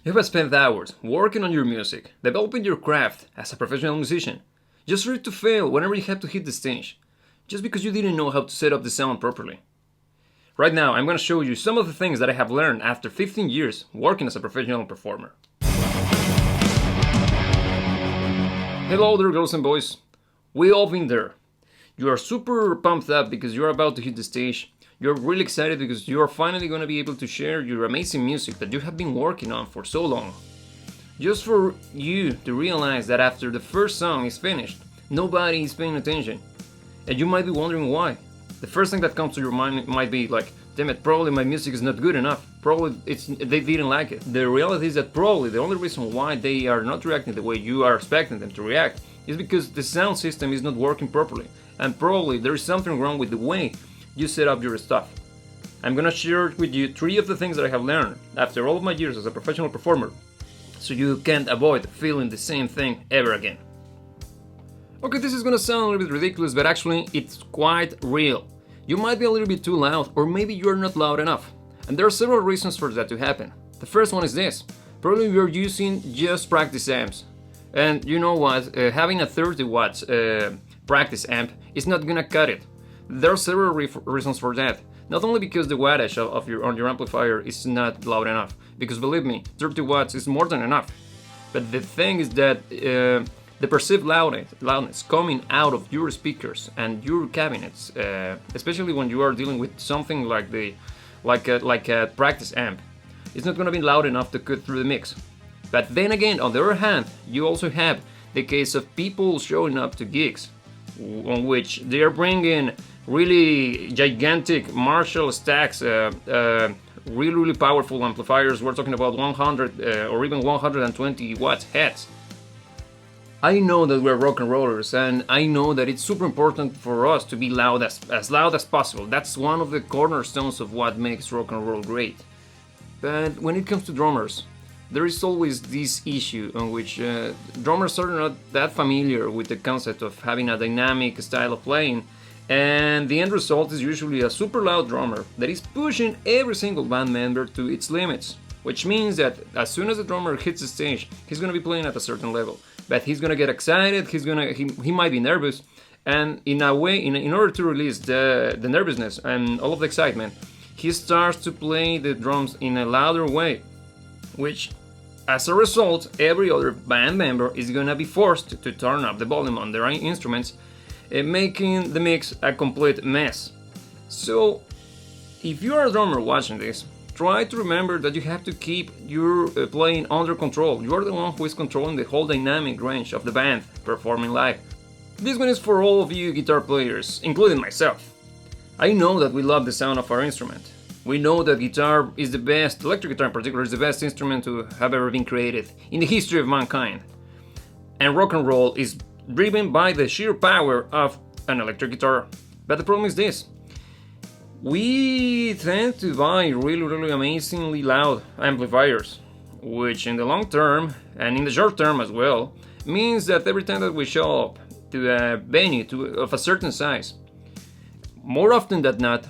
You have spent hours working on your music, developing your craft as a professional musician, just for it to fail whenever you have to hit the stage, just because you didn't know how to set up the sound properly. Right now, I'm going to show you some of the things that I have learned after 15 years working as a professional performer. Hello there, girls and boys. We all been there. You are super pumped up because you're about to hit the stage. You're really excited because you are finally going to be able to share your amazing music that you have been working on for so long. Just for you to realize that after the first song is finished, nobody is paying attention. And you might be wondering why. The first thing that comes to your mind might be like, damn it, probably my music is not good enough. Probably they didn't like it. The reality is that probably the only reason why they are not reacting the way you are expecting them to react is because the sound system is not working properly. And probably there is something wrong with the way you set up your stuff. I'm gonna share with you 3 of the things that I have learned after all of my years as a professional performer, so you can't avoid feeling the same thing ever again. Okay, this is gonna sound a little bit ridiculous, but actually it's quite real. You might be a little bit too loud, or maybe you're not loud enough. And there are several reasons for that to happen. The first one is this. Probably you're using just practice amps. And you know what, having a 30 watts practice amp is not gonna cut it. There are several reasons for that. Not only because the wattage of your amplifier is not loud enough, because believe me, 30 watts is more than enough. But the thing is that the perceived loudness coming out of your speakers and your cabinets, especially when you are dealing with something like a practice amp, it's not going to be loud enough to cut through the mix. But then again, on the other hand, you also have the case of people showing up to gigs on which they are bringing really gigantic Marshall stacks, really powerful amplifiers. We're talking about 100 or even 120 watts heads. I know that we're rock and rollers, and I know that it's super important for us to be loud as loud as possible. That's one of the cornerstones of what makes rock and roll great. But when it comes to drummers, there is always this issue on which drummers are not that familiar with the concept of having a dynamic style of playing, and the end result is usually a super loud drummer that is pushing every single band member to its limits, which means that as soon as the drummer hits the stage, he's going to be playing at a certain level, but he's going to get excited, he might be nervous, and in a way, in order to release the nervousness and all of the excitement, he starts to play the drums in a louder way, which as a result, every other band member is going to be forced to turn up the volume on their instruments, making the mix a complete mess. So, if you are a drummer watching this, try to remember that you have to keep your playing under control. You are the one who is controlling the whole dynamic range of the band performing live. This one is for all of you guitar players, including myself. I know that we love the sound of our instrument. We know that guitar is the best, electric guitar in particular, is the best instrument to have ever been created in the history of mankind. And rock and roll is driven by the sheer power of an electric guitar. But the problem is this. We tend to buy really amazingly loud amplifiers, which in the long term, and in the short term as well, means that every time that we show up to a venue of a certain size, more often than not,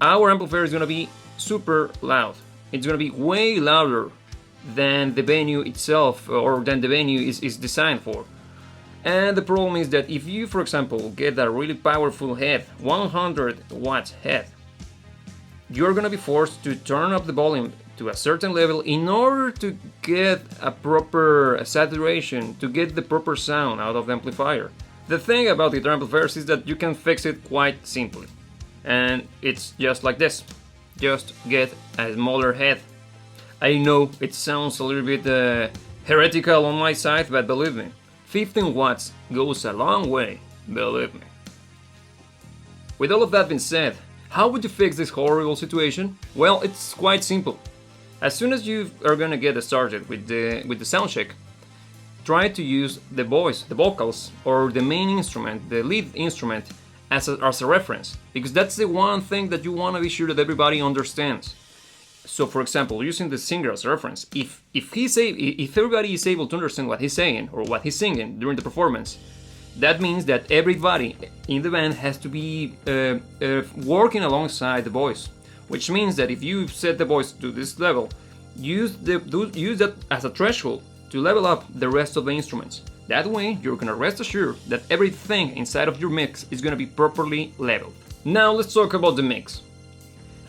our amplifier is going to be super loud. It's going to be way louder than the venue itself, or than the venue is designed for. And the problem is that if you, for example, get a really powerful head, 100 watts head, you're going to be forced to turn up the volume to a certain level in order to get a proper saturation, to get the proper sound out of the amplifier. The thing about guitar amplifiers is that you can fix it quite simply. And it's just like this. Just get a smaller head. I know it sounds a little bit heretical on my side, but believe me, 15 watts goes a long way, believe me. With all of that being said, how would you fix this horrible situation? Well, it's quite simple. As soon as you are gonna get started with the sound check, try to use the voice, the vocals, or the main instrument, the lead instrument, as a reference, because that's the one thing that you want to be sure that everybody understands. So, for example, using the singer as a reference, if everybody is able to understand what he's saying or what he's singing during the performance, that means that everybody in the band has to be working alongside the voice, which means that if you set the voice to this level, use that as a threshold to level up the rest of the instruments. That way, you're gonna rest assured that everything inside of your mix is gonna be properly leveled. Now let's talk about the mix.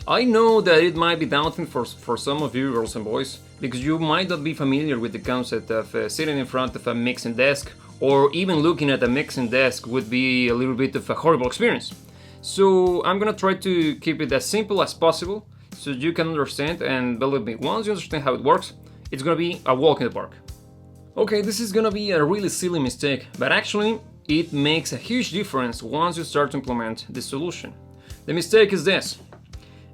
I know that it might be daunting for some of you girls and boys, because you might not be familiar with the concept of sitting in front of a mixing desk, or even looking at a mixing desk would be a little bit of a horrible experience. So I'm gonna try to keep it as simple as possible so you can understand, and believe me, once you understand how it works, it's gonna be a walk in the park. Okay, this is gonna be a really silly mistake, but actually it makes a huge difference once you start to implement this solution. The mistake is this.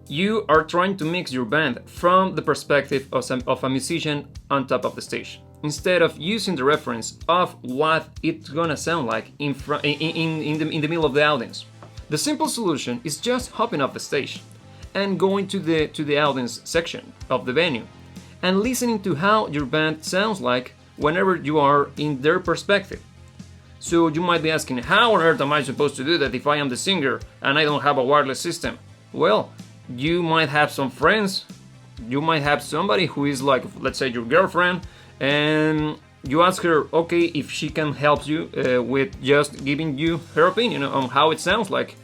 You are trying to mix your band from the perspective of a musician on top of the stage, instead of using the reference of what it's gonna sound like in the middle of the audience. The simple solution is just hopping off the stage and going to the audience section of the venue and listening to how your band sounds like whenever you are in their perspective. So you might be asking, how on earth am I supposed to do that if I am the singer and I don't have a wireless system? Well, you might have some friends, you might have somebody who is like, let's say, your girlfriend, and you ask her, okay, if she can help you with just giving you her opinion on how it sounds like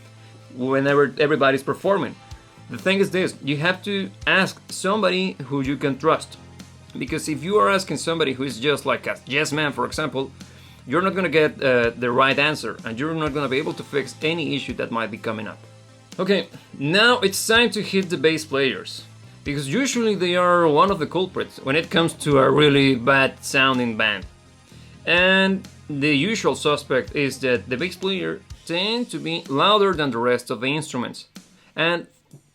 whenever everybody's performing. The thing is this, you have to ask somebody who you can trust, because if you are asking somebody who is just like a yes man, for example, you're not gonna get the right answer, and you're not gonna be able to fix any issue that might be coming up. Okay, now it's time to hit the bass players, because usually they are one of the culprits when it comes to a really bad sounding band. And the usual suspect is that the bass player tend to be louder than the rest of the instruments. And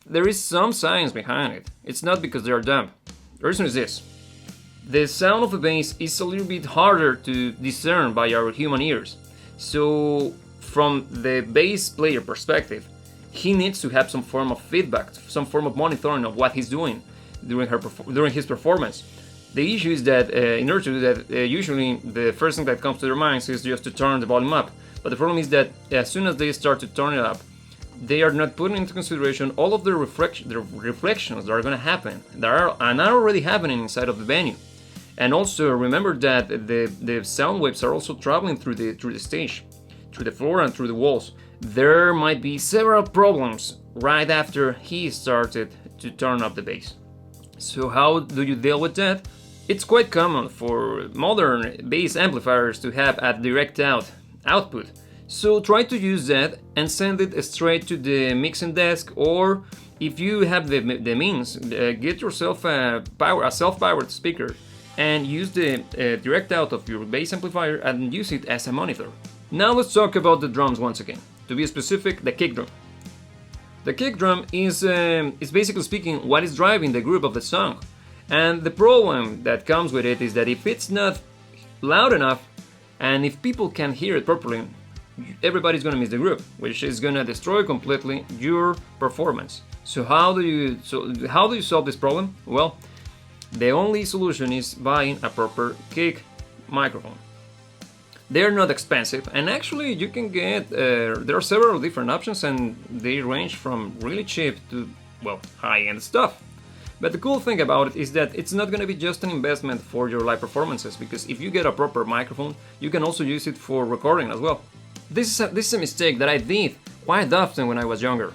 there is some science behind it. It's not because they are dumb. The reason is this. The sound of the bass is a little bit harder to discern by our human ears. So from the bass player perspective, he needs to have some form of feedback, some form of monitoring of what he's doing during his performance. The issue is that in order to do that, usually the first thing that comes to their minds is just to turn the volume up. But the problem is that as soon as they start to turn it up, they are not putting into consideration all of the reflections that are going to happen, that are already happening inside of the venue. And also remember that the sound waves are also traveling through the stage, through the floor and through the walls. There might be several problems right after he started to turn up the bass. So how do you deal with that? It's quite common for modern bass amplifiers to have a direct output. So try to use that and send it straight to the mixing desk, or if you have the means, get yourself a self-powered speaker and use the direct out of your bass amplifier and use it as a monitor. Now let's talk about the drums once again. To be specific, the kick drum. The kick drum is basically speaking what is driving the groove of the song. And the problem that comes with it is that if it's not loud enough and if people can't hear it properly, everybody's gonna miss the groove, which is gonna destroy completely your performance. So how do you solve this problem? Well, the only solution is buying a proper kick microphone. They're not expensive, and actually you can get, there are several different options and they range from really cheap to, well, high-end stuff. But the cool thing about it is that it's not going to be just an investment for your live performances, because if you get a proper microphone, you can also use it for recording as well. This is a mistake that I did quite often when I was younger,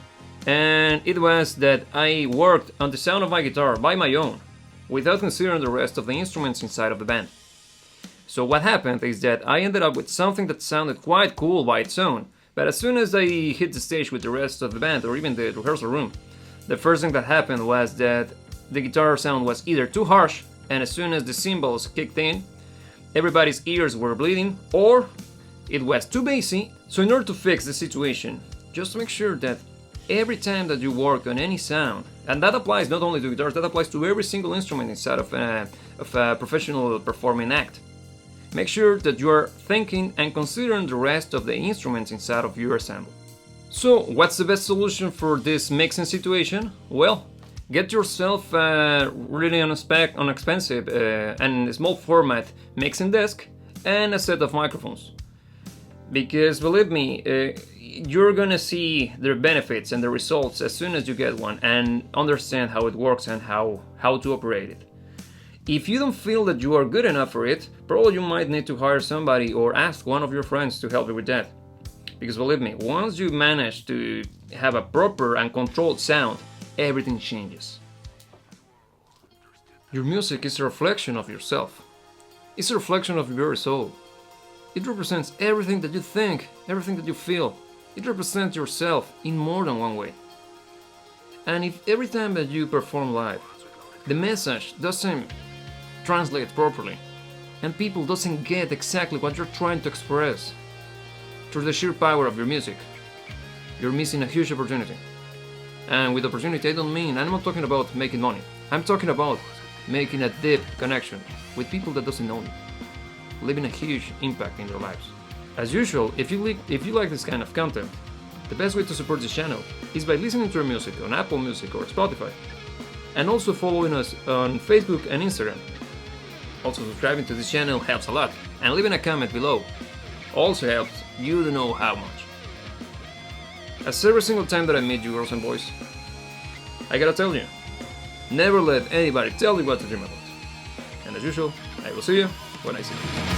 and it was that I worked on the sound of my guitar by my own, without considering the rest of the instruments inside of the band. So what happened is that I ended up with something that sounded quite cool by its own, but as soon as I hit the stage with the rest of the band, or even the rehearsal room, the first thing that happened was that the guitar sound was either too harsh, and as soon as the cymbals kicked in, everybody's ears were bleeding, or it was too bassy. So in order to fix the situation, just make sure that every time that you work on any sound, and that applies not only to guitars, that applies to every single instrument inside of a professional performing act, make sure that you are thinking and considering the rest of the instruments inside of your ensemble. So what's the best solution for this mixing situation? Well, get yourself a really inexpensive and small format mixing desk and a set of microphones. Because believe me, you're gonna see the benefits and the results as soon as you get one and understand how it works and how to operate it. If you don't feel that you are good enough for it, probably you might need to hire somebody or ask one of your friends to help you with that. Because believe me, once you manage to have a proper and controlled sound, everything changes. Your music is a reflection of yourself. It's a reflection of your soul. It represents everything that you think, everything that you feel. It represents yourself in more than one way. And if every time that you perform live, the message doesn't translate properly, and people doesn't get exactly what you're trying to express through the sheer power of your music, you're missing a huge opportunity. And with opportunity, I'm not talking about making money. I'm talking about making a deep connection with people that doesn't know you, leaving a huge impact in their lives. As usual, if you like this kind of content, the best way to support this channel is by listening to our music on Apple Music or Spotify, and also following us on Facebook and Instagram. Also, subscribing to this channel helps a lot, and leaving a comment below also helps you to know how much. As every single time that I meet you, girls and boys, I gotta tell you, never let anybody tell you what to dream about. And as usual, I will see you when I see you.